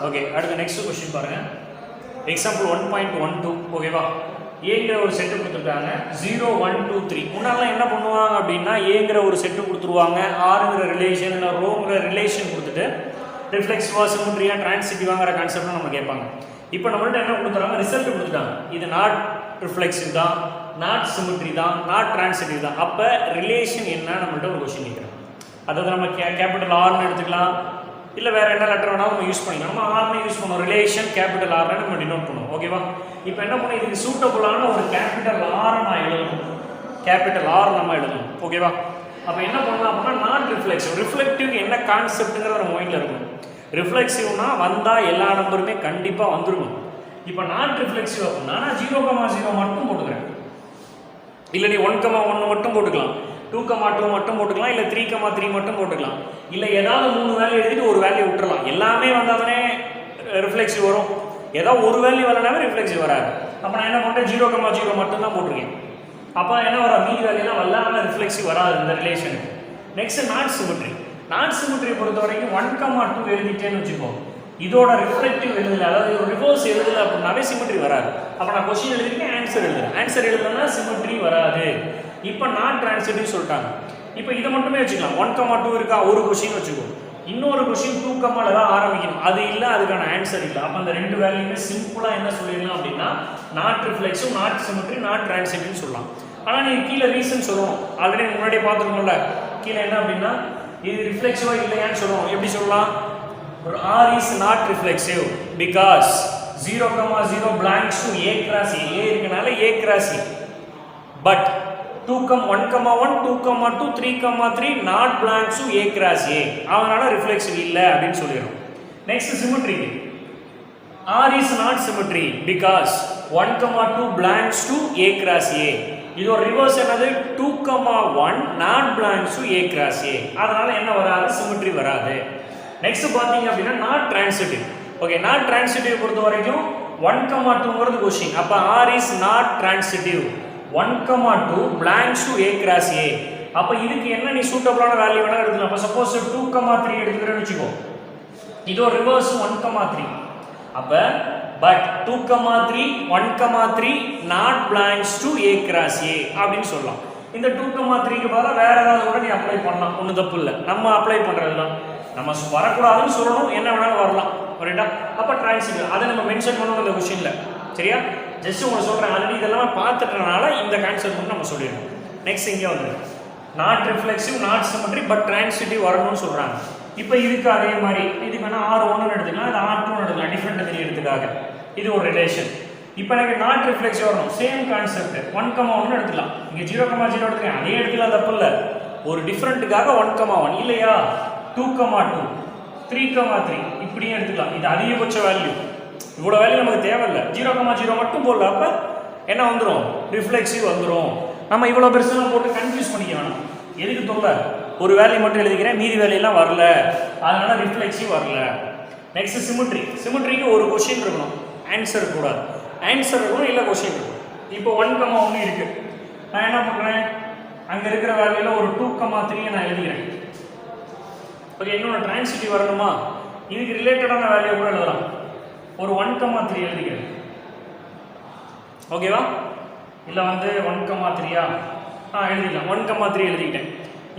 Okay, அடுத்த next question பாருங்க. Example 1.12. ஓகேவா, ஏங்கிற ஒரு செட்டு கொடுத்துருக்காங்க. 0 1 2 3. முன்னாடிலாம் என்ன பண்ணுவாங்க அப்படின்னா ஏங்கிற ஒரு செட்டு கொடுத்துருவாங்க, ஆறுங்கிற ரிலேஷன் இல்லை ரோங்கிற ரிலேஷன் கொடுத்துட்டு ரிஃப்ளெக்ஸிவா சிமெட்ரியா டிரான்சிட்டிவாங்கிற கான்செப்ட்லாம் நம்ம கேட்பாங்க. இப்போ நம்மள்ட்ட என்ன கொடுத்துறாங்க, ரிசல்ட் கொடுத்துட்டாங்க. இது நாட் ரிஃப்ளெக்சிவ் தான், நாட் சிமெட்ரி தான், நாட் டிரான்சிட்டிவ் தான். அப்போ ரிலேஷன் என்ன நம்மள்ட்ட ஒரு கொஸ்டின் கேட்குறோம். அதாவது நம்ம கேபிட்டல் ஆர்னு எடுத்துக்கலாம், இல்லை வேறு என்ன லெட்டர் வேணாலும் நம்ம யூஸ் பண்ணிக்கலாம். நம்ம ஆர்னு யூஸ் பண்ணுவோம், ரிலேஷன் கேபிட்டல் ஆர்னு நம்ம டினோட் பண்ணுவோம். ஓகேவா, இப்போ என்ன பண்ணணும், இதுக்கு சூட்டபுளான ஒரு கேபிட்டல் ஆர் நான் எழுதணும், கேபிட்டல் ஆர் நம்ம எழுதணும். ஓகேவா, அப்போ என்ன பண்ணலாம் அப்படின்னா நாட் ரிஃப்ளெக்சிவ். ரிஃப்ளெக்டிவ் என்ன கான்செப்ட்டுங்கிற ஒரு மைண்டில் இருக்கும். ரிஃப்ளெக்சிவ்னா வந்தால் எல்லா நம்பருமே கண்டிப்பாக வந்துருக்கும். இப்போ நாட் ரிஃப்ளெக்சிவ் அப்படின்னா நான் 0,0 மட்டும் போட்டுக்கிறேன், இல்லை நீ 1,1 மட்டும் போட்டுக்கலாம், 2,2 மட்டும் போட்டுக்கலாம், இல்லை 3,3 மட்டும் போட்டுக்கலாம், இல்லை ஏதாவது 3 வேல்யூ எழுதிட்டு ஒரு வேல்யூ விட்டுறலாம். எல்லாமே வந்தாலே ரிஃப்ளெக்சிவ் வரும், ஏதாவது ஒரு வேல்யூ வரலனாவே ரிஃப்ளெக்சிவ் வராது. அப்போ நான் என்ன பண்ணுறேன், 0,0 மட்டும் தான் போட்டிருக்கேன். அப்போ என்ன வர, மீதி வேல்யூலாம் வரல, ஆனால் ரிஃப்ளெக்சிவ் வராது இந்த ரிலேஷனுக்கு. Next not symmetry. நாட் சிமெட்ரியை பொறுத்த வரைக்கும் 1,2 எழுதிட்டேன்னு வச்சுக்கோ, இதோட ரிஃப்ளெக்டிவ் எழுதல, அதாவது ஒரு ரிவர்ஸ் எழுதல அப்படின்னாவே சிமெட்ரி வராது. அப்போ நான் கொஸ்டின் எழுதிருக்கேன், ஆன்சர் எழுதுறேன். ஆன்சர் எழுதலன்னா சிமெட்ரி வராது. இப்போ நாட் டிரான்சிட்டிவ் சொல்லிட்டாங்க. இப்போ இதை மட்டுமே வச்சுக்கலாம். 1,2 இருக்கா, ஒரு கொஸ்டின் வச்சுக்கோ, இன்னொரு கொஸ்டின் 2, தான் ஆரம்பிக்கணும், அது இல்லை, அதுக்கான ஆன்சர் இல்லை. அப்போ அந்த ரெண்டு வேல்யூமே சிம்பிளாக என்ன சொல்லிடலாம் அப்படின்னா not reflexive, not symmetry, not டிரான்சிட்டிவ்னு சொல்லலாம். ஆனால் நீங்கள் கீழே ரீசன் சொல்லணும், ஆல்ரெடி முன்னாடியே பார்த்துருக்கோம்ல, கீழே என்ன அப்படின்னா இது ரிஃப்ளெக்சிவா இல்லையான்னு சொல்லணும். எப்படி சொல்லலாம், R is not reflexive because 0,0 belongs to A cross A. A இருக்கனால A cross A. But 1,1, 2,2, 3,3 not belongs to A cross A. அவனால ரிஃப்ளெக்சிவ் இல்லை அப்படின்னு சொல்லிடுறோம். Next symmetry. R is not symmetry because 1,2 belongs to A cross A. இதோட reverse என்னது, 2,1 not belongs to A cross A. அதனால என்ன வராது, சிமெட்ரி வராது. நெக்ஸ்ட் பார்த்தீங்க அப்படின்னா not transitive. Okay, not transitive பொறுத்த வரைக்கும் 1,2ங்கிறது கொஸ்டின். அப்போ R is not transitive. 1,2 belongs to A cross A. அப்போ இதுக்கு என்ன நீ சூட்டபிளான வேல்யூ வேணா எடுத்துக்கலாம். அப்போ சப்போஸ் 2,3 எடுத்துக்கிறேன்னு வச்சுக்கோ, இதோ ரிவர்ஸ் 1,3. அப்போ but 2,3 1,3 not belongs to A cross A அப்படின்னு சொல்லலாம். இந்த 2,3க்கு பதிலாக வேற ஏதாவது கூட நீ அப்ளை பண்ணலாம், ஒன்றும் தப்பு இல்லை. நம்ம அப்ளை பண்ணுறது தான், நம்ம வரக்கூடாதுன்னு சொல்லணும், என்ன வேணாலும் வரலாம். ரைட்டா, அப்போ டிரான்சிட்டிவ் அதை நம்ம மென்ஷன் பண்ணணும் இந்த கொஸ்டினில். சரியா, ஜஸ்ட் உங்களுக்கு சொல்கிறேன், ஆல்ரெடி இதெல்லாம் பார்த்துட்டனால இந்த கான்செப்ட் வந்து நம்ம சொல்லிடணும். நெக்ஸ்ட் இங்கே வந்து not reflexive, not symmetry, but transitive வரணும்னு சொல்கிறாங்க. இப்போ இதுக்கு அதே மாதிரி இதுக்கு வேணால் R1 எடுத்துக்கலாம், இது R2 எடுத்துக்கலாம், டிஃப்ரெண்ட் தெரியறதுக்காக. இது ஒரு ரிலேஷன். இப்போ எனக்கு நாட் ரிஃப்ளெக்சிவ் வரணும், சேம் கான்செப்ட். 1,1 எடுத்துக்கலாம், இங்கே 0,0 எடுத்துக்கலாம், அதே எடுத்துக்கலாம், தப்பு இல்லை. ஒரு டிஃப்ரெண்ட்டுக்காக 1,1 இல்லையா, 2,2, 3,3 இப்படியும் எடுத்துக்கலாம். இது அதிகபட்ச வேல்யூ, இவ்வளோ வேல்யூ நமக்கு தேவையில்லை. 0,0 மட்டும் போடல, அப்போ என்ன வந்துடும், ரிஃப்ளெக்சிவ் வந்துடும். நம்ம இவ்வளோ பெருசெல்லாம் போட்டு கன்ஃபியூஸ் பண்ணிக்க வேணாம். எதுக்கு தொல்லை, ஒரு வேல்யூ மட்டும் எழுதிக்கிறேன், மீதி வேலையெல்லாம் வரல, அதனால ரிஃப்ளெக்சிவ் வரல. Next symmetry. சிமெட்ரிக்கு ஒரு கொஸ்டின் இருக்கணும், ஆன்சர் கூடாது. ஆன்சர் இருக்கணும், இல்லை கொஸ்டின் இருக்கணும். இப்போ 1,1 இருக்குது, நான் என்ன பண்ணுறேன், அங்கே இருக்கிற வேல்யூவில் ஒரு 2,3 நான் எழுதிக்கிறேன். ஓகே, இன்னொன்று டிரான்சிட்டிவ் வரணுமா, இதுக்கு ரிலேட்டடான வேல்யூ கூட எழுதலாம், ஒரு 1,3 எழுதிக்கிறேன். ஓகேவா, இல்லை வந்து 1,3யா எழுதிக்கலாம், 1,3 எழுதிக்கிட்டேன்.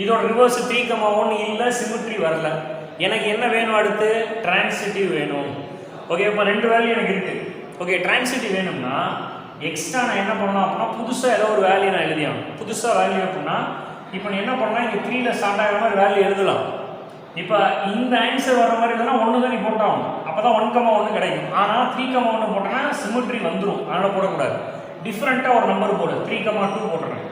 இதோட ரிவர்ஸ் 3,1 இல்லை, சிமெட்ரி வரல. எனக்கு என்ன வேணும், அடுத்து டிரான்சிட்டிவ் வேணும். ஓகே, இப்போ ரெண்டு வேல்யூ எனக்கு இருக்குது. ஓகே, டிரான்சிட்டிவ் வேணும்னா எக்ஸ்ட்ரா நான் என்ன பண்ணலாம் அப்படின்னா புதுசாக ஏதோ ஒரு வேல்யூ நான் எழுதியாகும். புதுசாக வேல்யூ அப்படின்னா இப்போ நீ என்ன பண்ணலாம், இங்கே 3ல ஸ்டார்ட் ஆகிற மாதிரி வேல்யூ எழுதலாம். இப்போ இந்த ஆன்சர் வர மாதிரி இல்லைன்னா 1 தான் நீ போட்டாகும், அப்போ தான் 1,1 கிடைக்கும். ஆனால் 3,1 போட்டோன்னா சிமெட்ரி வந்துடும், அதனால் போடக்கூடாது. டிஃப்ரெண்ட்டாக ஒரு நம்பர் போடு, 3,2 போட்டுறேன்.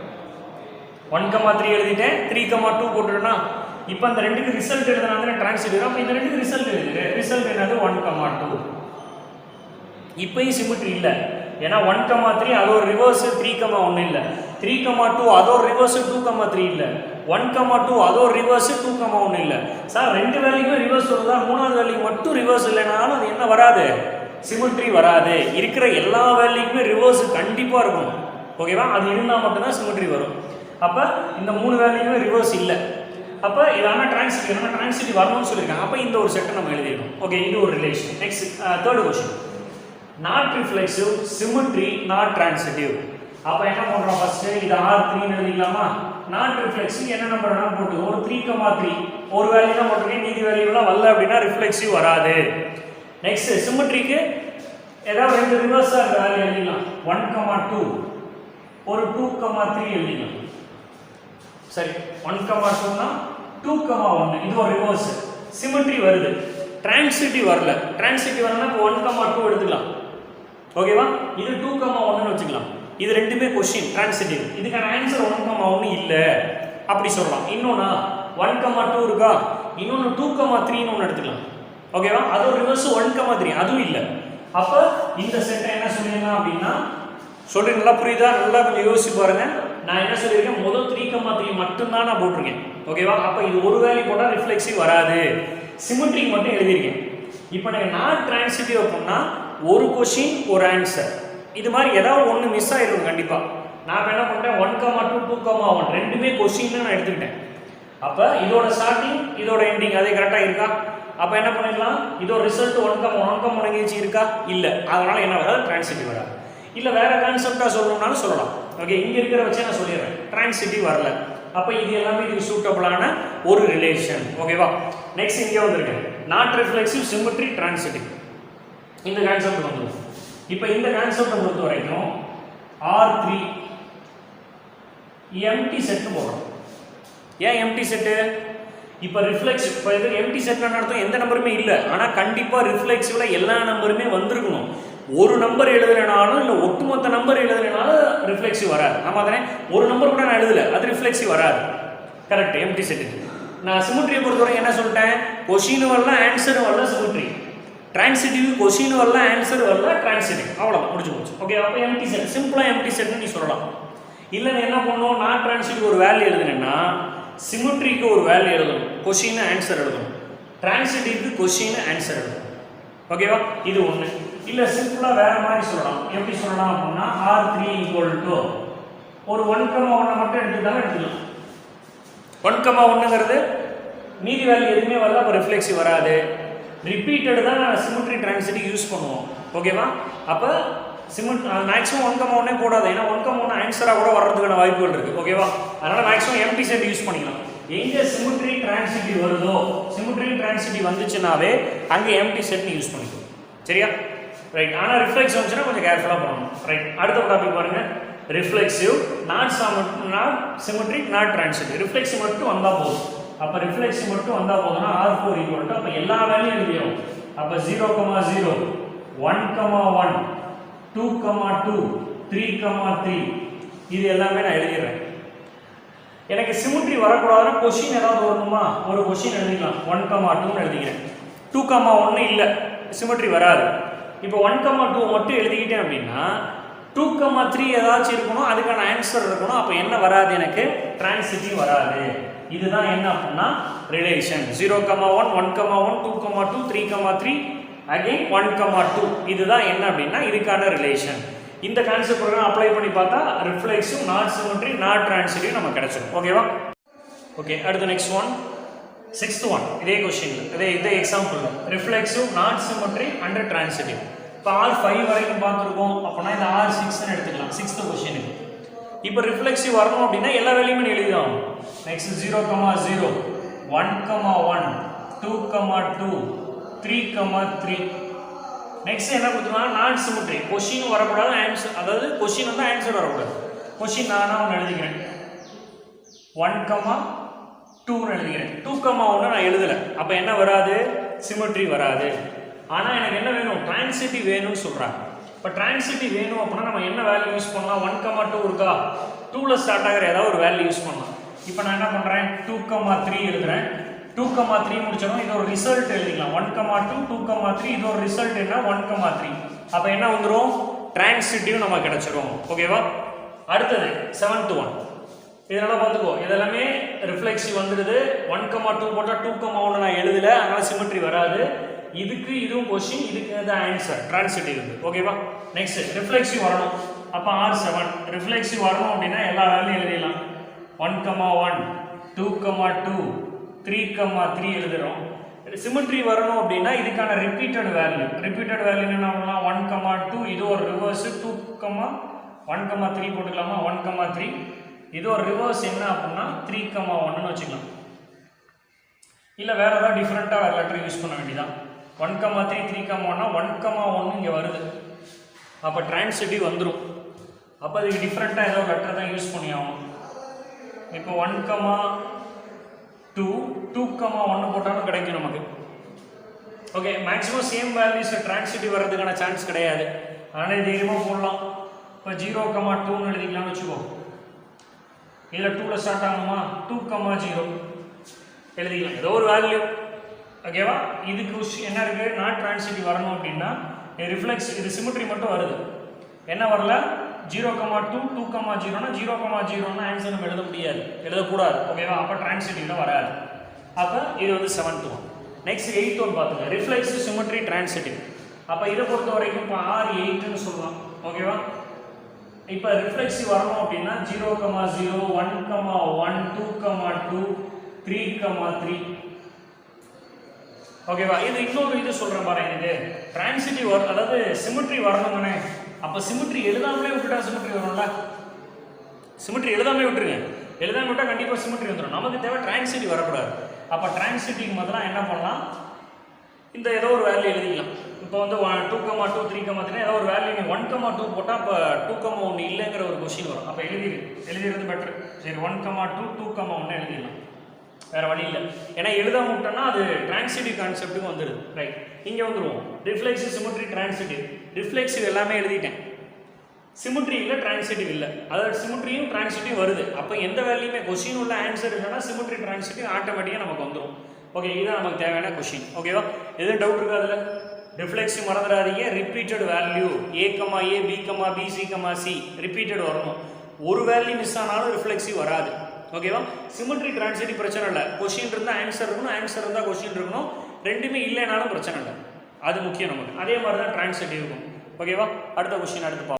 1,3 எழுதிட்டேன், 3,2 போட்டுட்டேன்னா இப்போ அந்த ரெண்டுக்கு ரிசல்ட் எழுதுனா டிரான்சிட்டிவ். அப்போ இந்த ரெண்டுக்கு ரிசல்ட் எழுதுது, ரிசல்ட் என்னது 1,2. இப்போயும் சிமெட்ரி இல்லை, ஏன்னா 1,3 அது ஒரு ரிவர்ஸ், 3,1 இல்லை. 3,2 அது ஒரு ரிவர்ஸ், 2,3 இல்லை. 1,2 அது ஒரு ரிவர்ஸ், 2,1 இல்லை. சார் ரெண்டு வேல்யூமே ரிவர்ஸ் வருதா, மூணாவது வேல்யூ மட்டும் ரிவர்ஸ் இல்லைனாலும் அது என்ன வராது, சிமெட்ரி வராது. இருக்கிற எல்லா வேல்யூக்குமே ரிவர்ஸ் கண்டிப்பாக இருக்கும். ஓகேவா, அது இருந்தால் மட்டும்தான் சிமெட்ரி வரும். அப்போ இந்த 3 வேல்யூமே ரிவர்ஸ் இல்லை. அப்போ இதான டிரான்சிட்டிவ், நம்ம டிரான்சிட்டிவ் வரணும்னு சொல்லியிருக்காங்க. அப்போ இந்த ஒரு செட்டை நம்ம எழுதிடணும். ஓகே, இது ஒரு relation. Next third question, not reflexive, symmetry, not transitive. அப்போ என்ன பண்ணுறோம், ஃபர்ஸ்ட் இது R3 எழுதிக்கலாமா? நாட் ரிஃப்ளெக்சிவ் என்ன நம்பர் வேணாலும் போட்டு ஒரு 3,3 ஒரு வேல்யூ தான் போட்டிருக்கேன், மீதி வேல்யூலாம் வரல அப்படின்னா ரிஃப்ளெக்சிவ் வராது. நெக்ஸ்ட் சிமெட்ரிக்கு ஏதாவது ரெண்டு ரிவர்ஸாக இருக்க வேல்யூ எழுதிக்கலாம். 1,2 ஒரு 2,3 எழுதிக்கலாம். சரி, 1,2னா 2,1 இது ஒரு ரிவர்ஸ். சிமெட்ரி வருது, டிரான்சிட்டிவ் வரல. டிரான்சிட்டிவ் வரலன்னா இப்போ 1,2 எடுத்துக்கலாம். ஓகேவா? இது 2,1 வச்சுக்கலாம். இது ரெண்டுமே கொஸ்டின் டிரான்சிட்டிவ். இதுக்கான ஆன்சர் 1,1 இல்லை அப்படி சொல்லலாம். இன்னொன்னா 1,2 இருக்கா, இன்னொன்று 2,3ன்னு ஒன்று எடுத்துக்கலாம். ஓகேவா? அது ஒரு ரிவர்ஸ் 1,3 அதுவும் இல்லை. அப்போ இந்த செட்டை என்ன சொல்லிடலாம் அப்படின்னா, சொல்றேன் நல்லா புரியுதா? நல்லா கொஞ்சம் யோசிச்சு பாருங்க. நான் என்ன சொல்லியிருக்கேன், முதல் 3,3 மட்டும்தான் நான் போட்டிருக்கேன். ஓகேவா? அப்போ இது ஒரு வேல்யூ போட்டால் ரிஃப்ளெக்சிவ் வராது. சிமெட்ரிக் மட்டும் எழுதியிருக்கேன். இப்போ நீங்கள் நாட் டிரான்சிட்டிவ் அப்படின்னா ஒரு கொஷின் ஒரு ஆன்சர், இது மாதிரி ஏதாவது ஒன்று மிஸ் ஆகிடும் கண்டிப்பாக. நான் என்ன பண்ணுறேன், 1,2 2,1 ரெண்டுமே கொஷின்னு நான் எடுத்துக்கிட்டேன். அப்போ இதோட ஸ்டார்டிங் இதோட எண்டிங் அதே கரெக்டாக இருக்கா? அப்போ என்ன பண்ணிடலாம், இதோட ரிசல்ட் 1,1 எங்கேயாச்சும் இருக்கா? இல்லை. அதனால என்ன வராது, டிரான்சிட்டிவ் வராது. இல்லை வேற கான்செப்டாக சொல்லணும்னாலும் சொல்லலாம். ஓகே, இங்கே இருக்கிற வச்சே நான் சொல்லிடுறேன், டிரான்சிட்டிவ் வரல. அப்போ இது எல்லாமே இதுக்கு சூட்டபிளான ஒரு ரிலேஷன். ஓகேவா? நெக்ஸ்ட் இங்கே வந்திருக்கேன், நாட் ரிஃப்ளெக்சிவ், சிமெட்ரி, டிரான்சிட்டிவ். இந்த கான்செப்ட் வந்துடும். இப்போ இந்த கான்செப்டை பொறுத்த வரைக்கும் R3 எம்டி செட் போடுறோம். ஏன் எம்டி செட்டு? இப்போ ரிஃப்ளெக்ஸ், இப்போ இது எம்டி செட்னு அர்த்தம் எந்த நம்பருமே இல்லை. ஆனால் கண்டிப்பாக ரிஃப்ளெக்ஸில் எல்லா நம்பருமே வந்திருக்கணும். ஒரு நம்பர் எழுதலைனாலும் இல்லை ஒட்டுமொத்த நம்பர் எழுதலைனாலும் ரிஃப்ளெக்சிவ் வராது. நம்ம அதனே ஒரு நம்பர் கூட நான் எழுதலை, அது ரிஃப்ளெக்சிவ் வராது. கரெக்ட், எம்டி செட்டுக்கு. நான் சிமெட்ரியை பொறுத்தவரை என்ன சொல்லிட்டேன், கொஷின் வரல ஆன்சர் வரல சிமெட்ரி, டிரான்சிட்டிவ் கொஷின் வரல ஆன்சர் வரல டிரான்சிட்டிவ், அவ்வளோதான் முடிஞ்சு போச்சு. ஓகே, அப்போ எம்டி செட் சிம்பிளாக எம்டி செட்னு நீ சொல்லலாம். இல்லை நீ என்ன பண்ணணும், நாட் டிரான்சிட்டிவ் ஒரு வேல்யூ எழுதுனேன்னா சிமெட்ரிக்கு ஒரு வேல்யூ எழுதணும், கொஷின் ஆன்சர் எழுதணும். டிரான்சிட்டிவ்க்கு கொஷின் ஆன்சர் எழுதணும். ஓகேவா? இது ஒன்று. இல்லை சிம்பிளாக வேற மாதிரி சொல்லலாம். எப்படி சொல்லலாம் அப்படின்னா R3 = ஒரு 1,1 மட்டும் எடுத்துக்கிட்டாலும் எடுத்துக்கலாம். 1,1ங்கிறது மீதி வேல்யூ எதுவுமே வரல, அப்போ ரிஃப்ளெக்சிவ் வராது. ரிப்பீட்டடு தான் சிமெட்ரி டிரான்சிட்டிவ் யூஸ் பண்ணுவோம். ஓகேவா? அப்போ மேக்ஸிமம் 1,1 போடாது, ஏன்னா 1,1 ஆன்சராக கூட வர்றதுக்கான வாய்ப்புகள் இருக்குது. ஓகேவா? அதனால் மேக்ஸிமம் எம்டி செட் யூஸ் பண்ணிக்கலாம். எங்கே சிமெட்ரி டிரான்சிட்டிவ் வருதோ, சிமெட்ரி டிரான்சிட்டிவ் வந்துச்சுனாவே அங்கே எம்டி செட் யூஸ் பண்ணிக்கலாம். சரியா? ரைட். ஆனால் ரிஃப்ளெக்ஸ் வந்துச்சுன்னா கொஞ்சம் கேர்ஃபுல்லாக பண்ணணும். ரைட். அடுத்த டாபிக் பாருங்க, reflexive, not symmetric, not transitive. Reflexive மட்டும் வந்தால் போதும். அப்போ ரிஃப்ளெக்சிவ் மட்டும் வந்தால் போதும்னா R4 = அப்போ எல்லா வேல்யூம் எழுதிடும். அப்போ 0,0 1,1 2,2 3,3 இது எல்லாமே நான் எழுதிடுறேன். எனக்கு சிமெட்ரி வரக்கூடாதுன்னா கொஷின் ஏதாவது வரணுமா, ஒரு கொஷின் எழுதிக்கலாம். 1,2ன்னு எழுதிக்கிறேன். 2,1 இல்லை, சிமெட்ரி வராது. இப்போ 1,2 மட்டும் எழுதிக்கிட்டேன் அப்படின்னா 2,3 ஏதாச்சும் இருக்கணும், அதுக்கான ஆன்சர் இருக்கணும். அப்போ என்ன வராது, எனக்கு டிரான்சிட்டிவ் வராது. இதுதான் என்ன அப்படின்னா ரிலேஷன். 0,1 1,1 2,2 3,3 அகைன் 1,2 இதுதான் என்ன அப்படின்னா இதுக்கான ரிலேஷன். இந்த கான்செப்ட் அப்ளை பண்ணி பார்த்தா reflexive, not symmetry, not transitive நமக்கு கிடைச்சிடும். ஓகேவா? ஓகே, அடுத்து நெக்ஸ்ட் ஒன், 6th ஒன். இதே கொஸ்டின், இதே example, reflexive, not symmetry and transitive. இப்போ R5 வரைக்கும் பார்த்துருக்கோம். அப்படின்னா இந்த R6ன்னு எடுத்துக்கலாம் 6th கொஸ்டினுக்கு. இப்போ ரிஃப்ளெக்சிவ் வரணும் அப்படின்னா எல்லா வேல்யூமே எழுதிடும். நெக்ஸ்ட் 0,0 1,1 2,2 3,3. நெக்ஸ்ட் என்ன கொடுத்துருவாங்க, நாட் சிமெட்ரி, கொஷின் வரக்கூடாது ஆன்சர், அதாவது கொஷின் வந்து ஆன்சர் வரக்கூடாது. கொஷின் நானாக ஒன்று எழுதிக்கிறேன், 1,2ன்னு எழுதிக்கிறேன். 2,1 நான் எழுதலை, அப்போ என்ன வராது, சிமெட்ரி வராது. ஆனால் எனக்கு என்ன வேணும், டிரான்சிட்டிவ் வேணும்னு சொல்கிறாங்க. இப்போ டிரான்சிட்டிவ் வேணும் அப்படின்னா நம்ம என்ன வேல்யூ யூஸ் பண்ணலாம், 1,2 இருக்கா, 2ல் ஸ்டார்ட் ஆகிற ஏதாவது ஒரு வேல்யூ யூஸ் பண்ணலாம். இப்போ நான் என்ன பண்ணுறேன், 2,3 எழுதுறேன். 2,3 முடிச்சோம், இது ஒரு ரிசல்ட் எழுதிக்கலாம். 1,2 2,3 இது ஒரு ரிசல்ட் என்ன, 1,3. அப்போ என்ன வந்துடும், டிரான்சிட்டிவ் நமக்கு கிடைச்சிரும். ஓகேவா? அடுத்தது 7th ஒன், இதெல்லாம் பார்த்துக்கோ. இதெல்லாமே ரிஃப்ளெக்சிவ் வந்துடுது. 1,2 போட்டால் 2,1 நான் எழுதலை, அதனால் சிமெட்ரி வராது. இதுக்கு இதுவும் கொஸ்டின், இதுக்கு இது ஆன்சர், டிரான்சிட்டிவ் இது. ஓகேவா? நெக்ஸ்ட் ரிஃப்ளெக்சிவ் வரணும். அப்போ R7 ரிஃப்ளெக்சிவ் வரணும் அப்படின்னா எல்லா வேல்யூம் எழுதிடலாம். 1,1 2,2 3, 3 எழுதுறோம். சிமெட்ரி வரணும் அப்படின்னா இதுக்கான ரிப்பீட்டட் வேல்யூ என்ன பண்ணலாம் 1, 2 இது ஒரு ரிவர்ஸ் 2, 1, 3 போட்டுக்கலாமா 1, 3 இது ஒரு ரிவர்ஸ் என்ன அப்படின்னா 3, 1ன்னு வச்சுக்கலாம். இல்லை வேற ஏதாவது டிஃப்ரெண்ட்டாக லெட்டர் யூஸ் பண்ண வேண்டியதான். 1, 3, 3, 1னா 1, 1 இங்கே வருது. அப்போ டிரான்சிட்டிவ் வந்துடும். அப்போ இதுக்கு டிஃப்ரெண்ட்டாக ஏதோ லெட்டர் தான் யூஸ் பண்ணி ஆகணும். இப்போ 1, 2, 2, 1 போட்டாலும் கிடைக்கும் நமக்கு. Okay, maximum same values transitive வர்றதுக்கான சான்ஸ் கிடையாது. அதனால் தைரியமாக போடலாம். இப்போ 0, 2ன்னு எழுதிக்கலாம்னு வச்சுக்கோ. இதில் 2ல் ஸ்டார்ட் ஆகணுமா 2, 0 எழுதிக்கலாம் ஏதோ ஒரு வேல்யூ. ஓகேவா, இதுக்கு என்ன இருக்குது நாட் டிரான்சிட்டிவ் வரணும் அப்படின்னா ரிஃப்ளெக்ஸ் இது சிமெட்ரி மட்டும் வருது. என்ன வரல 0, 2, 2, 0னா 0, 0ன்னா ஆன்சர் நம்ம எழுத முடியாது, எழுதக்கூடாது. ஓகேவா, அப்போ டிரான்சிட்டிவ்ல வராது. அப்போ இது வந்து 7th one. Next 8th one பார்த்துங்க, ரிஃப்ளெக்ஸ் சிமெட்ரி டிரான்சிட்டிவ். அப்போ இதை பொறுத்த வரைக்கும் இப்போ R8ன்னு சொல்லலாம். ஓகேவா, இப்போ ரிஃப்ளெக்ஸிவ் வரணும் அப்படின்னா 0, 0, 1, 1, 2, 2, 3, 3. ஓகேவா, இது இன்னொரு இது சொல்கிறேன் பாருங்க. இது டிரான்சிட்டிவ் அதாவது சிமெட்ரி வரணுங்கண்ணே. அப்போ சிமெட்ரி எழுதாமலே விட்டுட்டா சிமெட்ரி வரும்ல. சிமெட்ரி எழுதாமலே விட்டுருங்க. எழுதாம விட்டால் கண்டிப்பாக சிமெட்ரி வந்துடும். நமக்கு தேவை டிரான்சிட்டிவ் வரக்கூடாது. அப்போ டிரான்சிட்டிவ் முதல்ல என்ன பண்ணலாம், இந்த ஏதோ ஒரு வேல்யூ எழுதிக்கலாம். இப்போ வந்து 2, 2, 3, 3 ஏதோ ஒரு வேல்யூ 1, 2 போட்டால் இப்போ 2, 1 இல்லைங்கிற ஒரு கொஸ்டின் வரும். அப்போ எழுதிடுறது பெட்ரு. சரி 1, 2, 2, 1 எழுதிடலாம், வேறு வழி இல்லை. ஏன்னா எழுதாம விட்டோம்னா அது டிரான்சிட்டிவ் கான்செப்ட்டுக்கு வந்துடுது. ரைட், இங்கே வந்துடுவோம். Reflexive symmetry transitive. ரிஃப்ளெக்ஸிவ் எல்லாமே எழுதிட்டேன், சிமெட்ரி இல்லை டிரான்சிட்டிவ் இல்லை. அதாவது சிமெட்ரியும் டிரான்சிட்டிவ் வருது. அப்போ எந்த வேல்யூமே கொஸ்டின் உள்ள ஆன்சர் இல்லைன்னா சிமெட்ரி டிரான்சிட்டிவ் ஆட்டோமேட்டிக்காக நமக்கு வந்துடும். ஓகே, இதுதான் நமக்கு தேவையான கொஸ்டின். ஓகேவா, எதுவும் டவுட் இருக்கா அதில்? ரிஃப்ளெக்ஸிவ் மறந்துடாதீங்க, repeated value A, B, B, C repeated வரணும். ஒரு வேல்யூ மிஸ் ஆனாலும் ரிஃப்ளெக்ஸிவ் வராது. ஓகேவா, சிமெட்ரி டிரான்சிட்டிவ் பிரச்சனை இல்லை. கொஸ்டின் இருந்தால் ஆன்சர் இருக்கணும், ஆன்சர் இருந்தால் கொஸ்டின் இருக்கணும். ரெண்டுமே இல்லைனாலும் பிரச்சனை இல்லை. அது முக்கியம் நமக்கு. அதே மாதிரி தான் டிரான்சிட்டிவ் இருக்கும். ஓகேவா, அடுத்த கொஸ்டின் அடுத்து பார்ப்போம்.